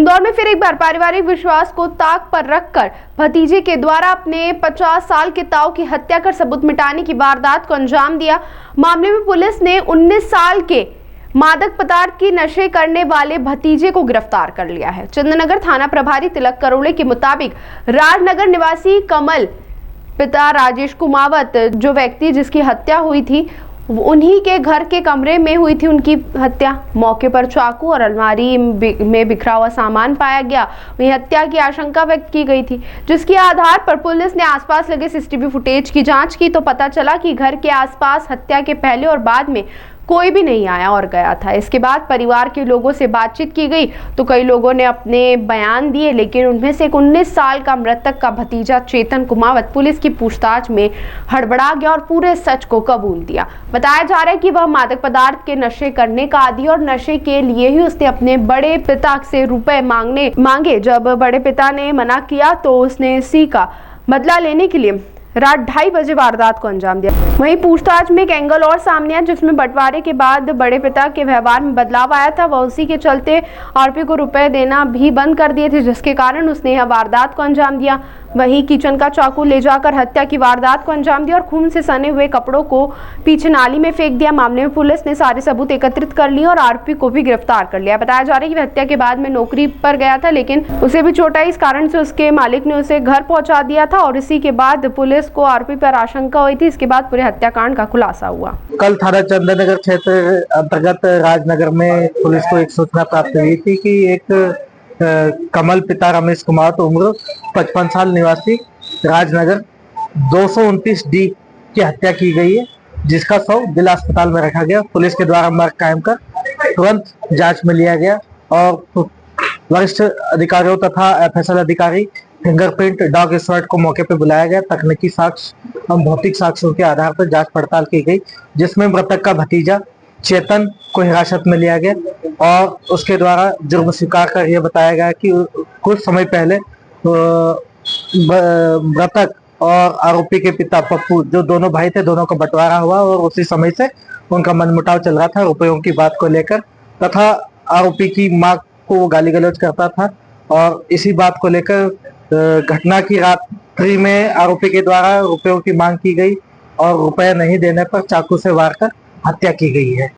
इंदौर में फिर एक बार पारिवारिक विश्वास को ताक पर रखकर भतीजे के द्वारा अपने 50 साल के ताऊ की हत्या कर सबूत मिटाने की वारदात को अंजाम दिया। मामले में पुलिस ने 19 साल के मादक पदार्थ की नशे करने वाले भतीजे को गिरफ्तार कर लिया है। चंद्रनगर थाना प्रभारी तिलक करोड़े के मुताबिक राजनगर निवासी कमल पिता राजेश कुमावत, जो व्यक्ति जिसकी हत्या हुई थी, उन्हीं के घर के कमरे में हुई थी उनकी हत्या। मौके पर चाकू और अलमारी में बिखरा हुआ सामान पाया गया। वहीं हत्या की आशंका व्यक्त की गई थी, जिसके आधार पर पुलिस ने आसपास लगे सीसीटीवी फुटेज की जांच की तो पता चला कि घर के आसपास हत्या के पहले और बाद में कोई भी नहीं आया और गया था। इसके बाद परिवार के लोगों से बातचीत की गई तो कई लोगों ने अपने बयान दिए, लेकिन उनमें से एक 19 साल का मृतक का भतीजा चेतन कुमावत पुलिस की पूछताछ में हड़बड़ा गया और पूरे सच को कबूल दिया। बताया जा रहा है कि वह मादक पदार्थ के नशे करने का आदी और नशे के लिए ही उसने अपने बड़े पिता से रुपए मांगे। जब बड़े पिता ने मना किया तो उसने इसी का बदला लेने के लिए रात 2:30 बजे वारदात को अंजाम दिया। वहीं पूछताछ में एक एंगल और सामने आया, जिसमें बंटवारे के बाद बड़े पिता के व्यवहार में बदलाव आया था। वह उसी के चलते आरोपी को रुपए देना भी बंद कर दिए थे, जिसके कारण उसने यह वारदात को अंजाम दिया। वहीं किचन का चाकू ले जाकर हत्या की वारदात को अंजाम दिया और खून से सने हुए कपड़ों को पीछे नाली में फेंक दिया। मामले में पुलिस ने सारे सबूत एकत्रित कर लिए और आरोपी को भी गिरफ्तार कर लिया। बताया जा रहा है कि वह हत्या के बाद में नौकरी पर गया था, लेकिन उसे भी चोट आई। इस कारण से उसके मालिक ने उसे घर पहुंचा दिया था और इसी के बाद पुलिस को आरोपी पर आशंका हुई थी। इसके बाद पूरे हत्याकांड का खुलासा हुआ। कल थाना चंद्रनगर क्षेत्र अंतर्गत राजनगर में पुलिस को एक सूचना प्राप्त हुई थी कि एक कमल पिता रमेश कुमार उम्र 55 साल निवासी राजनगर 229 डी की हत्या की गई है, जिसका शव जिला अस्पताल में रखा गया। पुलिस के द्वारा मार्ग कायम कर तुरंत जांच में लिया गया और वरिष्ठ अधिकारियों तथा एफएसएल अधिकारी फिंगरप्रिंट डॉग स्क्वाड को मौके पर बुलाया गया। तकनीकी साक्ष्य और भौतिक साक्ष्यों के आधार पर जांच पड़ताल की गई, जिसमें मृतक का भतीजा चेतन को हिरासत में लिया गया और उसके द्वारा जुर्म स्वीकार कर यह बताया गया कि कुछ समय पहले मृतक और आरोपी के पिता पप्पू, जो दोनों भाई थे, दोनों का बंटवारा हुआ और उसी समय से उनका मनमुटाव चल रहा था रुपयों की बात को लेकर, तथा आरोपी की मां को वो गाली गलौज करता था और इसी बात को लेकर घटना की रात्रि में आरोपी के द्वारा रुपयों की मांग की गई और रुपए नहीं देने पर चाकू से वार कर हत्या की गई है।